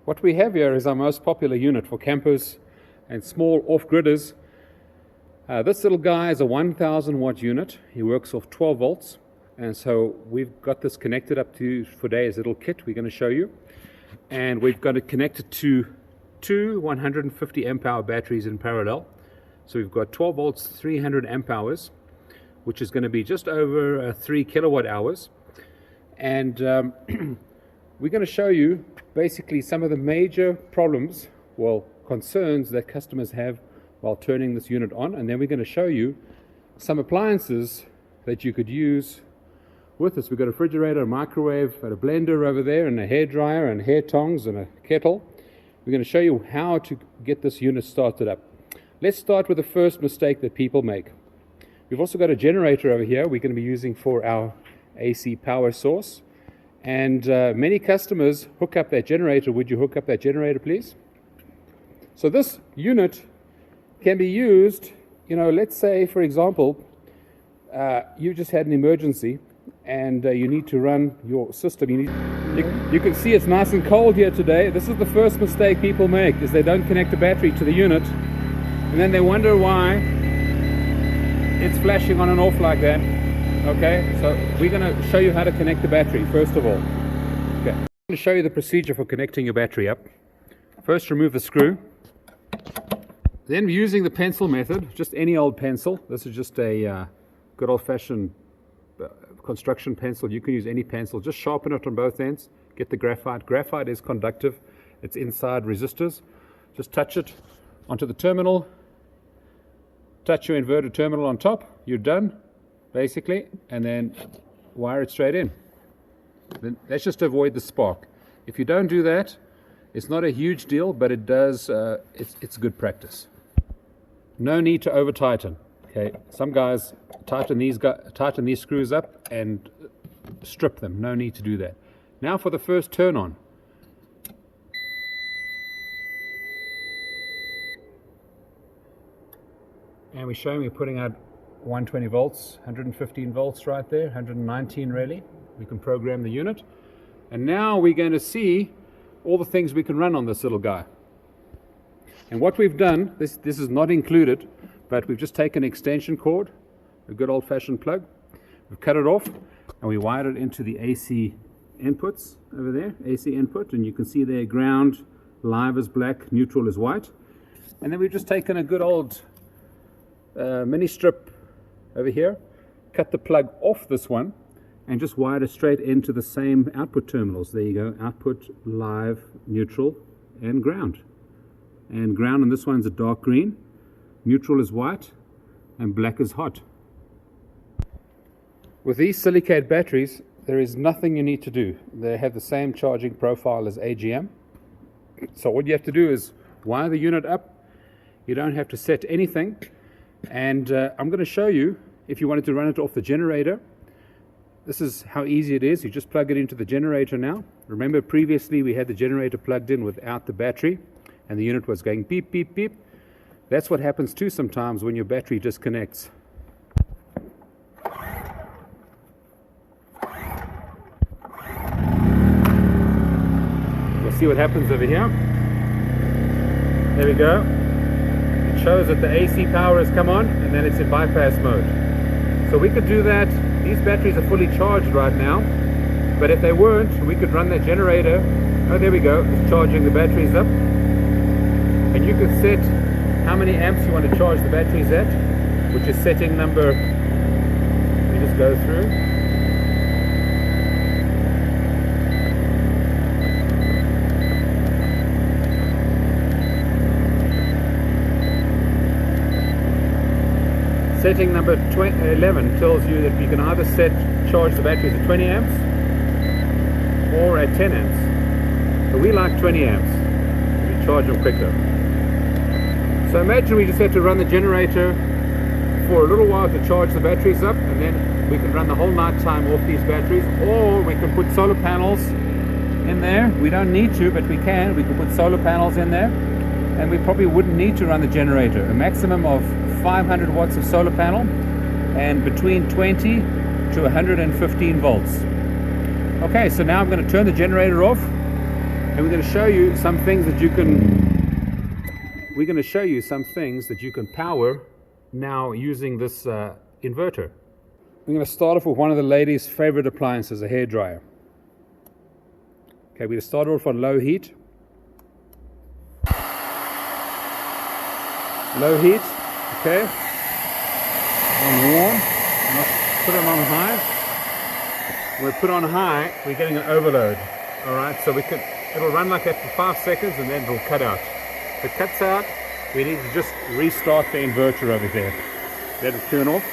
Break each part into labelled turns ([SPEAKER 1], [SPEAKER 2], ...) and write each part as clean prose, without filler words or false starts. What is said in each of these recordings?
[SPEAKER 1] What we have here is our most popular unit for campers and small off-gridders. This little guy is a 1000 watt unit. He works off 12 volts. And so we've got this connected up to today's little kit we're going to show you. And we've got it connected to two 150 amp hour batteries in parallel. So we've got 12 volts, 300 amp hours, which is going to be just over 3 kilowatt hours. And we're going to show you basically some of the major problems, well, concerns that customers have while turning this unit on. And then we're going to show you some appliances that you could use with this. We've got a refrigerator, a microwave, a blender over there, and a hairdryer, and hair tongs, and a kettle. We're going to show you how to get this unit started up. Let's start with the first mistake that people make. We've also got a generator over here we're going to be using for our AC power source. And many customers hook up that generator. Would you hook up that generator, please? So this unit can be used, let's say, for example, you just had an emergency and you need to run your system. You can see it's nice and cold here today. This is the first mistake people make, is they don't connect the battery to the unit, and then they wonder why it's flashing on and off like that. Okay, so we're going to show you how to connect the battery first of all. Okay, I'm going to show you the procedure for connecting your battery up. First, remove the screw. Then, using the pencil method, just any old pencil. This is just a good old-fashioned construction pencil. You can use any pencil. Just sharpen it on both ends. Get the graphite. Graphite is conductive. It's inside resistors. Just touch it onto the terminal. Touch your inverter terminal on top. You're done, basically, and then wire it straight in. Then that's just to avoid the spark. If you don't do that, it's not a huge deal, but it does. It's good practice. No need to over tighten. Okay, some guys tighten these screws up and strip them. No need to do that. Now for the first turn on. And we're showing we're putting out 120 volts, 115 volts right there, 119 really. We can program the unit. And now we're going to see all the things we can run on this little guy. And what we've done, this is not included, but we've just taken an extension cord, a good old-fashioned plug. We've cut it off and we wired it into the AC inputs over there, AC input, and you can see there ground, live is black, neutral is white. And then we've just taken a good old mini strip over here, cut the plug off this one, and just wired it straight into the same output terminals. There you go, output, live, neutral, and ground. And ground on this one's a dark green, neutral is white, and black is hot. With these silicate batteries, there is nothing you need to do. They have the same charging profile as AGM. So what you have to do is wire the unit up. You don't have to set anything. And I'm going to show you, if you wanted to run it off the generator, this is how easy it is. You just plug it into the generator now. Remember, previously we had the generator plugged in without the battery, and the unit was going beep, beep, beep. That's what happens too sometimes when your battery disconnects. We'll see what happens over here. There we go. It shows that the AC power has come on, and then it's in bypass mode. So we could do that. These batteries are fully charged right now, but if they weren't, we could run that generator. Oh, there we go. It's charging the batteries up. And you could set how many amps you want to charge the batteries at, which is setting number. We just go through. Setting number 11 tells you that you can either charge the batteries at 20 amps or at 10 amps. So we like 20 amps, we charge them quicker. So imagine we just had to run the generator for a little while to charge the batteries up, and then we can run the whole night time off these batteries, or we can put solar panels in there. We don't need to, but we can. We can put solar panels in there, and we probably wouldn't need to run the generator. A maximum of 500 watts of solar panel and between 20 to 115 volts. Okay, so now I'm going to turn the generator off And we're going to show you some things that you can, power now using this inverter. We're going to start off with one of the ladies' favorite appliances, a hairdryer. Okay, we're going to start off on low heat. Low heat, okay. On warm, put it on high. When we put on high, we're getting an overload. Alright, so it'll run like that for 5 seconds and then it'll cut out. If it cuts out, we need to just restart the inverter over there. Let it turn off.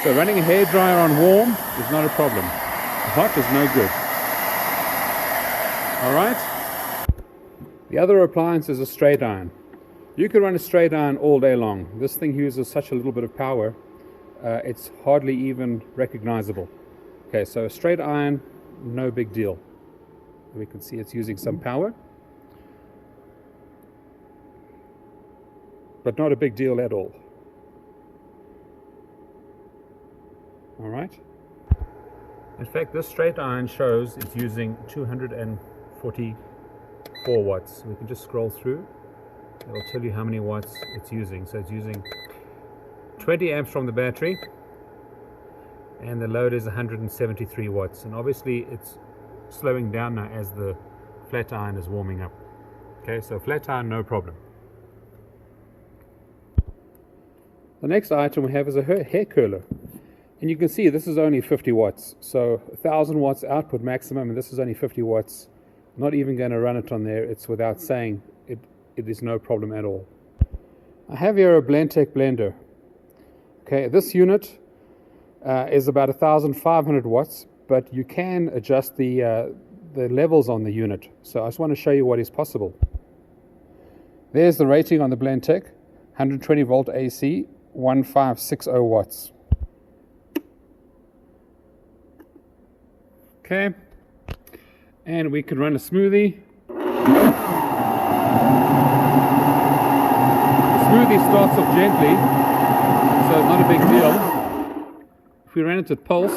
[SPEAKER 1] So running a hairdryer on warm is not a problem. Hot is no good. Alright? The other appliance is a straight iron. You can run a straight iron all day long. This thing uses such a little bit of power, it's hardly even recognizable. Okay, so a straight iron, no big deal. We can see it's using some power, but not a big deal at all. All right. In fact, this straight iron shows it's using 244 watts. We can just scroll through. It'll tell you how many watts it's using. So it's using 20 amps from the battery, and the load is 173 watts. And obviously it's slowing down now as the flat iron is warming up. Okay, so flat iron, no problem. The next item we have is a hair curler. And you can see this is only 50 watts. So 1000 watts output maximum, and this is only 50 watts. Not even going to run it on there. It's without saying it is no problem at all. I have here a Blendtec blender. Okay, this unit is about 1500 watts, but you can adjust the levels on the unit. So I just want to show you what is possible. There's the rating on the Blendtec, 120 volt AC, 1560 watts. Okay, and we can run a smoothie. The smoothie starts off gently, so it's not a big deal. If we ran it at pulse,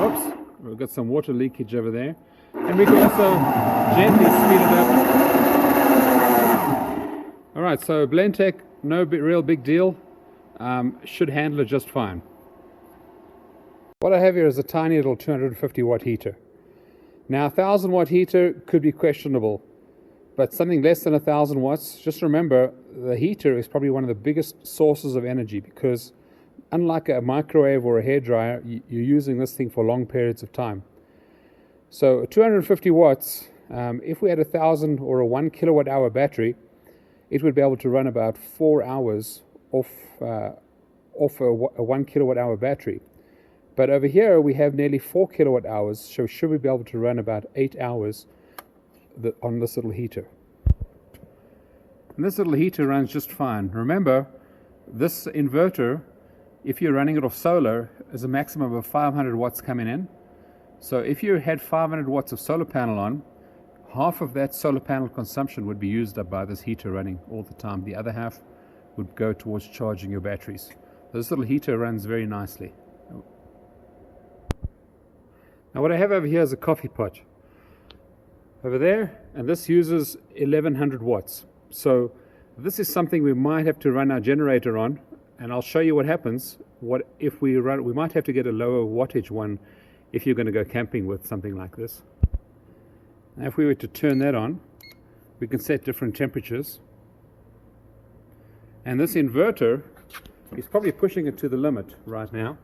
[SPEAKER 1] whoops, we've got some water leakage over there, and we can also gently speed it up. Alright, so Blendtec, no real big deal, should handle it just fine. What I have here is a tiny little 250 watt heater. Now, a 1000 watt heater could be questionable, but something less than 1000 watts, just remember the heater is probably one of the biggest sources of energy, because unlike a microwave or a hairdryer, you're using this thing for long periods of time. So 250 watts, if we had 1000 or a 1 kilowatt hour battery, it would be able to run about 4 hours off a 1 kilowatt hour battery. But over here we have nearly 4 kilowatt hours, so should we be able to run about 8 hours on this little heater. And this little heater runs just fine. Remember, this inverter, if you're running it off solar, is a maximum of 500 watts coming in. So if you had 500 watts of solar panel on, half of that solar panel consumption would be used up by this heater running all the time. The other half would go towards charging your batteries. This little heater runs very nicely. Now what I have over here is a coffee pot over there, and this uses 1100 watts. So this is something we might have to run our generator on, and I'll show you what happens. What if we might have to get a lower wattage one if you're going to go camping with something like this. Now if we were to turn that on, we can set different temperatures, and this inverter is probably pushing it to the limit right now.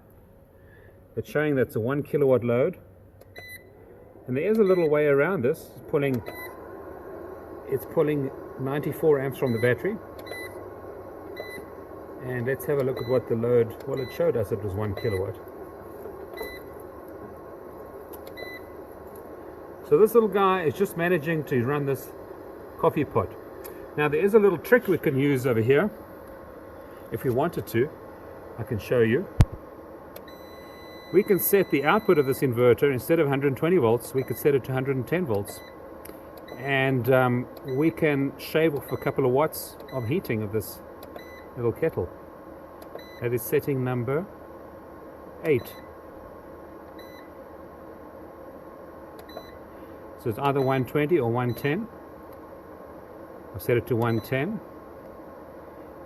[SPEAKER 1] It's showing that's a 1 kilowatt load. And there is a little way around this. It's pulling 94 amps from the battery. And let's have a look at what the load, well, it showed us it was 1 kilowatt. So this little guy is just managing to run this coffee pot. Now there is a little trick we can use over here. If we wanted to, I can show you. We can set the output of this inverter, instead of 120 volts, we could set it to 110 volts. And we can shave off a couple of watts of heating of this little kettle. That is setting number 8. So it's either 120 or 110. I've set it to 110.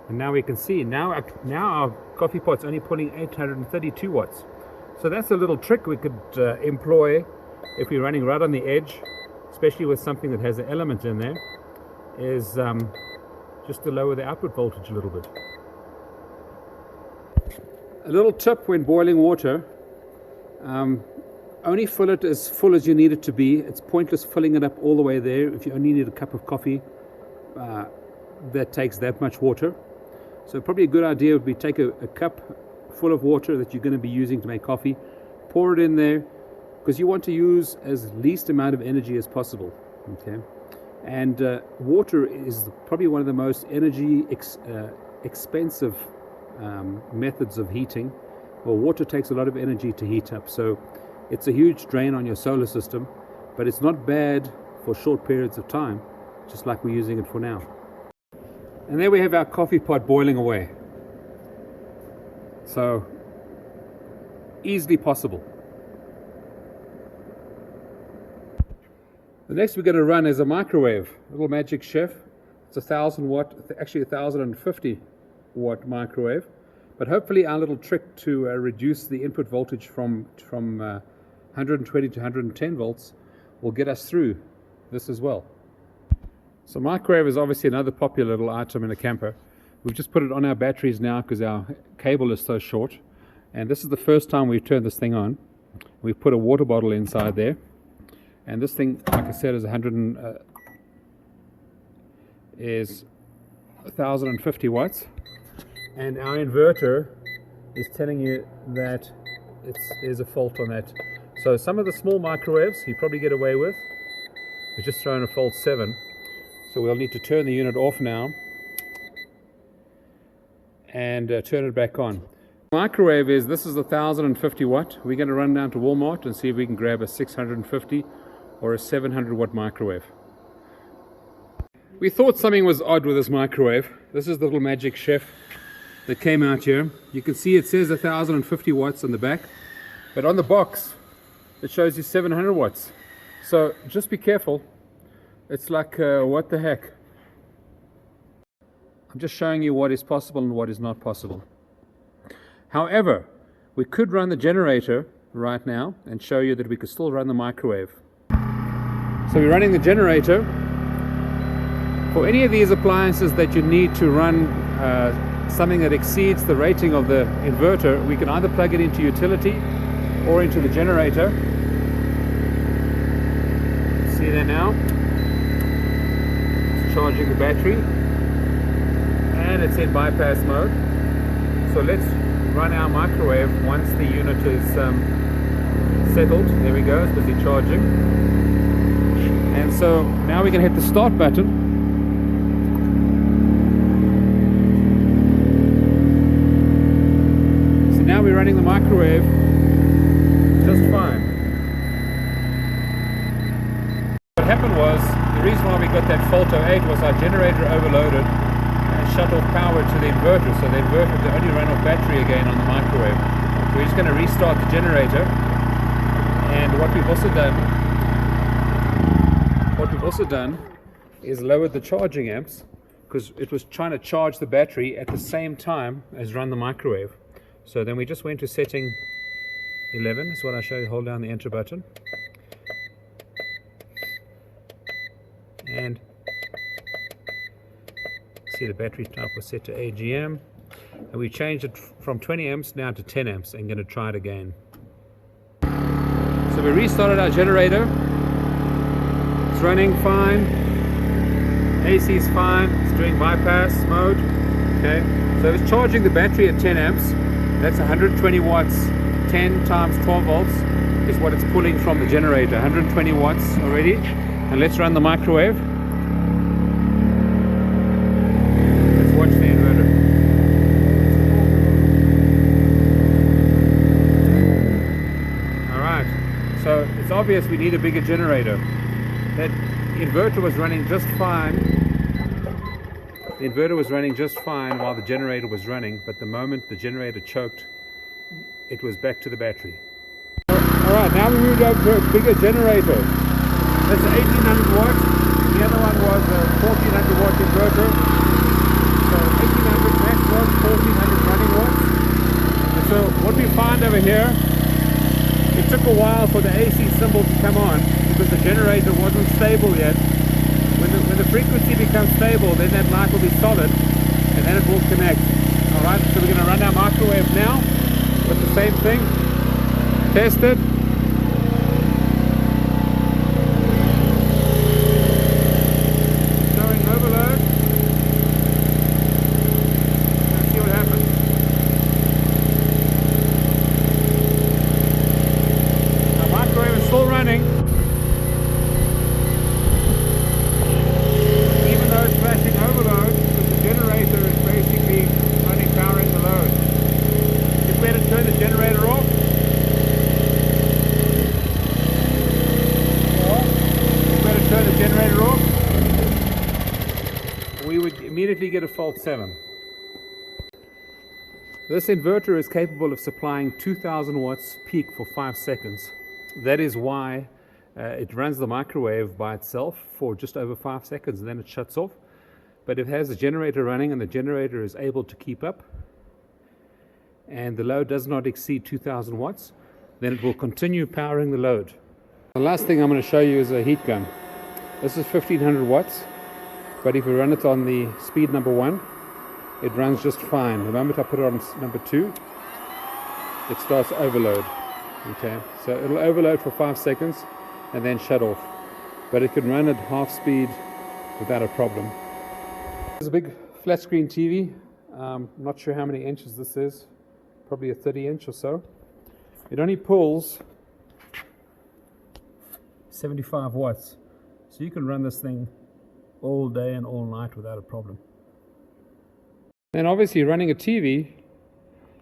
[SPEAKER 1] And now we can see, now our coffee pot's only pulling 832 watts. So that's a little trick we could employ if we're running right on the edge, especially with something that has an element in there, is just to lower the output voltage a little bit. A little tip when boiling water, only fill it as full as you need it to be. It's pointless filling it up all the way there if you only need a cup of coffee that takes that much water. So probably a good idea would be take a cup full of water that you're going to be using to make coffee, pour it in there, because you want to use as least amount of energy as possible. Okay, and water is probably one of the most energy expensive methods of heating. Well, water takes a lot of energy to heat up, so it's a huge drain on your solar system, but it's not bad for short periods of time, just like we're using it for now. And there we have our coffee pot boiling away. So, easily possible. The next we're going to run is a microwave, a little Magic Chef. It's 1,000 watt, actually 1,050 watt microwave. But hopefully our little trick to reduce the input voltage from 120 to 110 volts will get us through this as well. So microwave is obviously another popular little item in a camper. We've just put it on our batteries now because our cable is so short. And this is the first time we've turned this thing on. We've put a water bottle inside there. And this thing, like I said, is 1,050 watts. And our inverter is telling you that there's a fault on that. So some of the small microwaves you probably get away with. We're just throwing a fault 7. So we'll need to turn the unit off now and turn it back on. Microwave this is 1,050 watt. We're going to run down to Walmart and see if we can grab a 650 or a 700 watt microwave. We thought something was odd with this microwave. This is the little Magic Chef that came out here. You can see it says 1,050 watts on the back, but on the box it shows you 700 watts. So just be careful. It's like, what the heck? I'm just showing you what is possible and what is not possible. However, we could run the generator right now and show you that we could still run the microwave. So we're running the generator. For any of these appliances that you need to run something that exceeds the rating of the inverter, we can either plug it into utility or into the generator. See there now? Charging the battery, and it's in bypass mode. So let's run our microwave once the unit is settled. There we go, it's busy charging. And so now we can hit the start button. So now we're running the microwave just fine. What happened was, the reason why we got that fault 08 was our generator overloaded and shut off power to the inverter, so the inverter could only run off battery again on the microwave. So we're just going to restart the generator, and what we've also done is lowered the charging amps, because it was trying to charge the battery at the same time as run the microwave. So then we just went to setting 11, is what I showed you. Hold down the enter button. And see, the battery type was set to AGM, and we changed it from 20 amps now to 10 amps and going to try it again. So we restarted our generator. It's running fine. AC is fine. It's doing bypass mode. Okay, so it's charging the battery at 10 amps. That's 120 watts. 10 times 12 volts is what it's pulling from the generator. 120 watts already. And let's run the microwave. Let's watch the inverter. Alright, so it's obvious we need a bigger generator. That inverter was running just fine. The inverter was running just fine while the generator was running, but the moment the generator choked, it was back to the battery. Alright, now we moved over to a bigger generator. That's an 1800 watt. The other one was a 1400 watt inverter. So 1800 max watts, 1400 running watts. And so what we find over here, it took a while for the AC symbol to come on because the generator wasn't stable yet. When the frequency becomes stable, then that light will be solid and then it will connect. Alright, so we're going to run our microwave now with the same thing. Test it. Showing overload. Let's see what happens. Our microwave is still running. Even though it's flashing overload, because the generator is basically only powering the load. It's better to turn the generator off. Turn the generator off, we would immediately get a fault 7. This inverter is capable of supplying 2000 watts peak for 5 seconds. That is why it runs the microwave by itself for just over 5 seconds and then it shuts off. But if it has a generator running and the generator is able to keep up and the load does not exceed 2000 watts, then it will continue powering the load. The last thing I'm going to show you is a heat gun. This is 1500 watts, but if you run it on the speed number 1, it runs just fine. The moment I put it on number 2, it starts to overload. Okay, so it'll overload for 5 seconds and then shut off, but it can run at half speed without a problem. There's a big flat screen TV. Not sure how many inches this is, probably a 30-inch or so. It only pulls 75 watts. So you can run this thing all day and all night without a problem. And obviously running a TV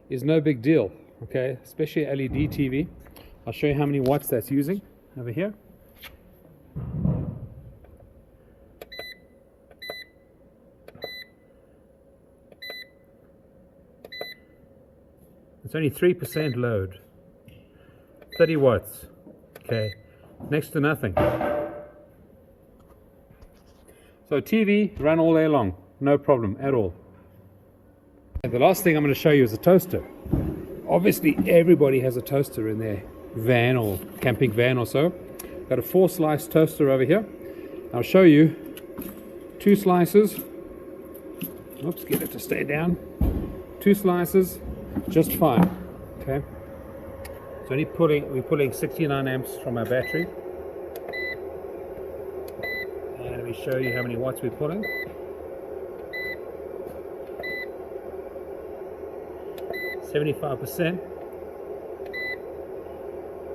[SPEAKER 1] is no big deal, okay? Especially LED TV. I'll show you how many watts that's using over here. It's only 3% load. 30 watts, okay? Next to nothing. So TV, run all day long, no problem at all. And the last thing I'm going to show you is a toaster. Obviously everybody has a toaster in their van or camping van or so. Got a 4-slice toaster over here. I'll show you 2 slices. Oops, get it to stay down. 2 slices, just fine. Okay. So we're pulling 69 amps from our battery. And let me show you how many watts we're pulling. %,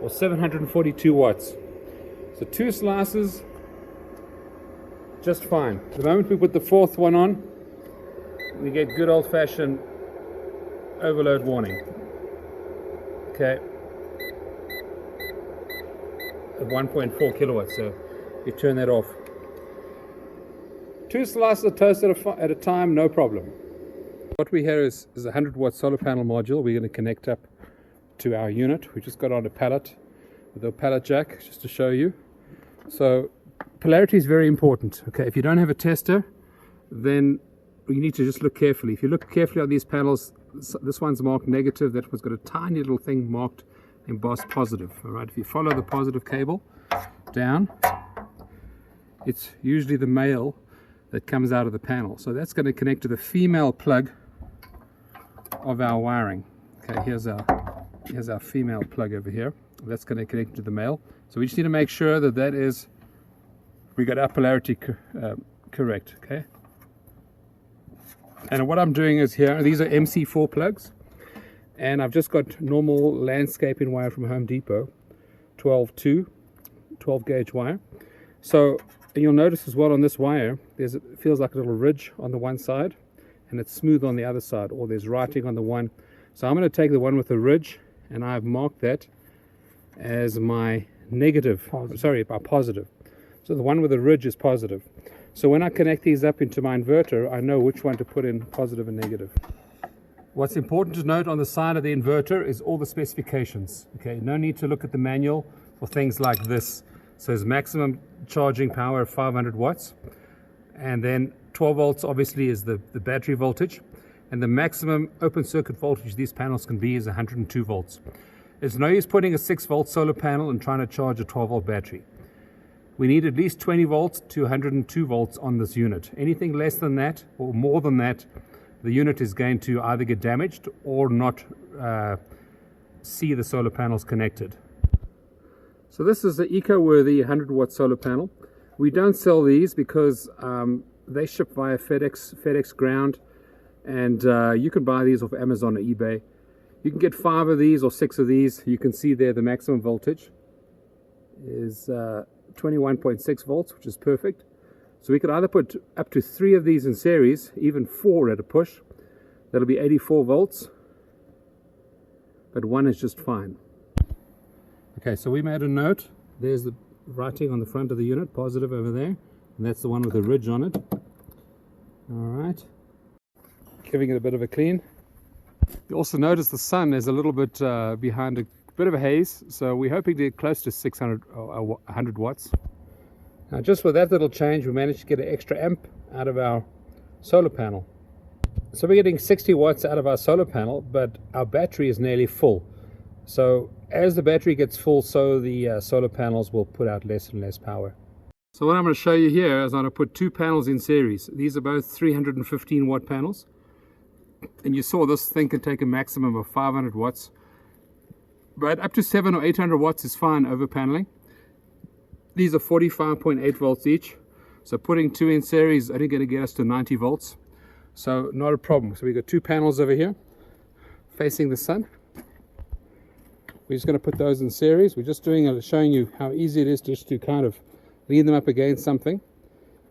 [SPEAKER 1] or 742 watts. So 2 slices, just fine. The moment we put the 4th one on, we get good old-fashioned overload warning. Okay. At 1.4 kilowatts, so you turn that off. 2 slices of toast at a time, no problem. What we have is a 100-watt solar panel module. We're going to connect up to our unit. We just got on a pallet with a pallet jack, just to show you. So polarity is very important. Okay, if you don't have a tester, then you need to just look carefully. If you look carefully on these panels, this one's marked negative. That one's got a tiny little thing marked embossed positive. All right, if you follow the positive cable down, it's usually the male that comes out of the panel. So that's going to connect to the female plug of our wiring. Okay, here's our female plug over here. That's going to connect to the male. So we just need to make sure that we got our polarity correct. Okay. And what I'm doing is here, these are MC4 plugs, and I've just got normal landscaping wire from Home Depot, 12 gauge wire. So you'll notice as well on this wire, it feels like a little ridge on the one side, and it's smooth on the other side, or there's writing on the one. So I'm going to take the one with the ridge, and I've marked that as my negative, sorry, my positive. So the one with the ridge is positive. So when I connect these up into my inverter, I know which one to put in positive and negative. What's important to note on the side of the inverter is all the specifications. Okay, no need to look at the manual for things like this. So it's maximum charging power of 500 watts. And then 12 volts obviously is the battery voltage. And the maximum open circuit voltage these panels can be is 102 volts. It's no use putting a 6-volt solar panel and trying to charge a 12-volt battery. We need at least 20 volts to 102 volts on this unit. Anything less than that or more than that, the unit is going to either get damaged or not see the solar panels connected. So this is the ecoworthy 100-watt solar panel. We don't sell these because they ship via FedEx ground, and you can buy these off Amazon or eBay. You can get 5 of these or 6 of these. You can see there the maximum voltage is 21.6 volts, which is perfect. So we could either put up to 3 of these in series, even 4 at a push. That'll be 84 volts, but 1 is just fine. Okay, so we made a note. There's the writing on the front of the unit, positive over there, and that's the one with the ridge on it. All right, giving it a bit of a clean. You also notice the sun is a little bit behind a bit of a haze, so we're hoping to get close to 600 or 100 watts. Now just with that little change, we managed to get an extra amp out of our solar panel. So we're getting 60 watts out of our solar panel, but our battery is nearly full. So as the battery gets full, so the solar panels will put out less and less power. So what I'm going to show you here is I'm going to put 2 panels in series. These are both 315 watt panels. And you saw this thing can take a maximum of 500 watts. But up to 700 or 800 watts is fine over paneling. These are 45.8 volts each. So putting 2 in series is only going to get us to 90 volts. So not a problem. So we've got 2 panels over here facing the sun. We're just going to put those in series. We're just showing you how easy it is just to kind of lean them up against something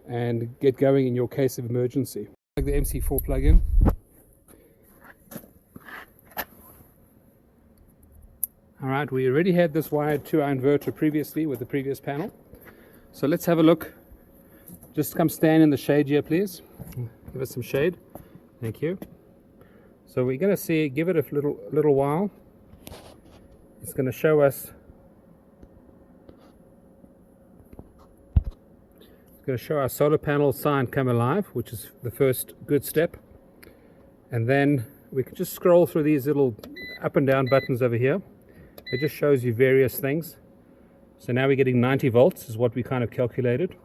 [SPEAKER 1] and get going in your case of emergency. Plug the MC4 plug-in. Alright, we already had this wired to our inverter previously with the previous panel. So let's have a look. Just come stand in the shade here, please. Give us some shade. Thank you. So we're going to see, give it a little while. It's going to show us. It's going to show our solar panel sign come alive, which is the first good step. And then we can just scroll through these little up and down buttons over here. It just shows you various things. So now we're getting 90 volts is what we kind of calculated.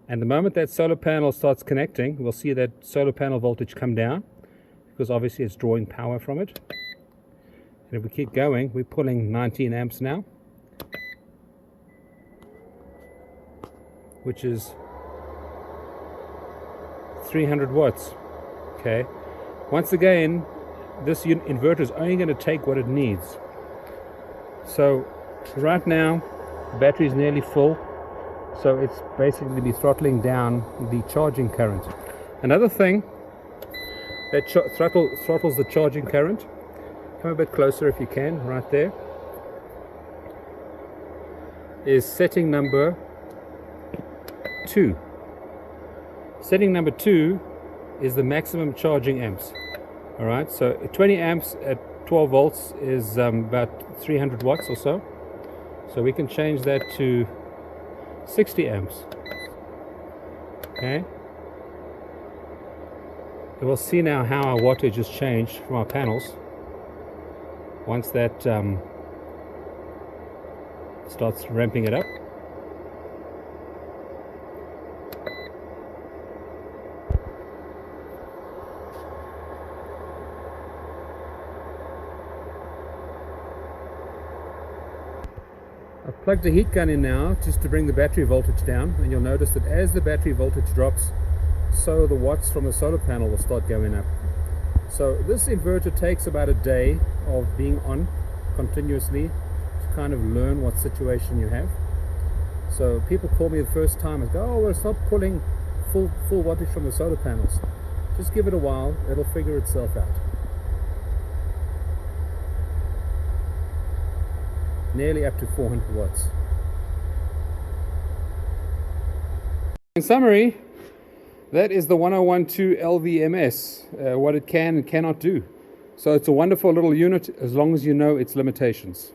[SPEAKER 1] And the moment that solar panel starts connecting, we'll see that solar panel voltage come down because obviously it's drawing power from it. And if we keep going, we're pulling 19 amps now, which is 300 watts. Okay. Once again, this inverter is only going to take what it needs. So right now the battery is nearly full, so it's basically be throttling down the charging current. Another thing that throttles the charging current, come a bit closer if you can, right there, is setting number 2. Setting number 2 is the maximum charging amps. Alright, so 20 amps at 12 volts is about 300 watts or so. So we can change that to 60 amps. Okay. And we'll see now how our wattage has changed from our panels once that starts ramping it up. I've plugged the heat gun in now just to bring the battery voltage down, and you'll notice that as the battery voltage drops, so the watts from the solar panel will start going up. So this inverter takes about a day of being on continuously to kind of learn what situation you have. So people call me the first time and go, oh well, it's not pulling full wattage from the solar panels. Just give it a while, it'll figure itself out. Nearly up to 400 watts. In summary, that is the 1012LV MS, what it can and cannot do. So it's a wonderful little unit as long as you know its limitations.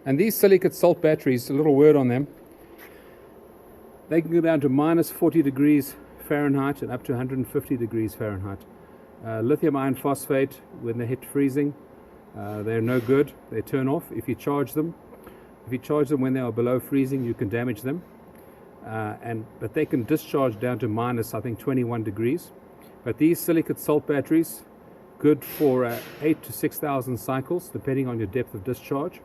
[SPEAKER 1] And these silicate salt batteries, a little word on them, they can go down to minus 40 degrees Fahrenheit and up to 150 degrees Fahrenheit. Lithium iron phosphate, when they hit freezing, they're no good. They turn off if you charge them. If you charge them when they are below freezing, you can damage them. But they can discharge down to minus, I think, 21 degrees. But these silicate salt batteries, good for 8 to 6,000 cycles, depending on your depth of discharge.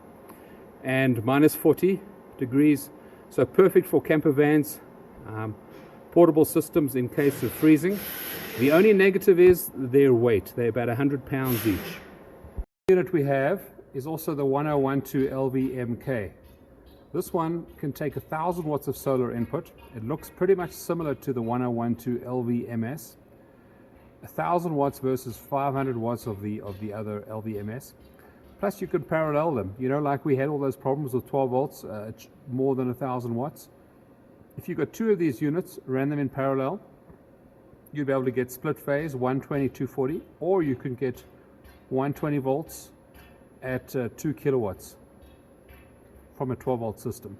[SPEAKER 1] And minus 40 degrees, so perfect for camper vans, portable systems in case of freezing. The only negative is their weight. They're about 100 pounds each. The unit we have is also the 1012LV MK. This one can take 1,000 watts of solar input. It looks pretty much similar to the 1012LV MS. 1,000 watts versus 500 watts of the other LVMS. Plus you can parallel them, you know, like we had all those problems with 12 volts, more than 1,000 watts. If you got two of these units, ran them in parallel, you'd be able to get split phase 120, 240, or you can get 120 volts at 2 kilowatts from a 12 volt system.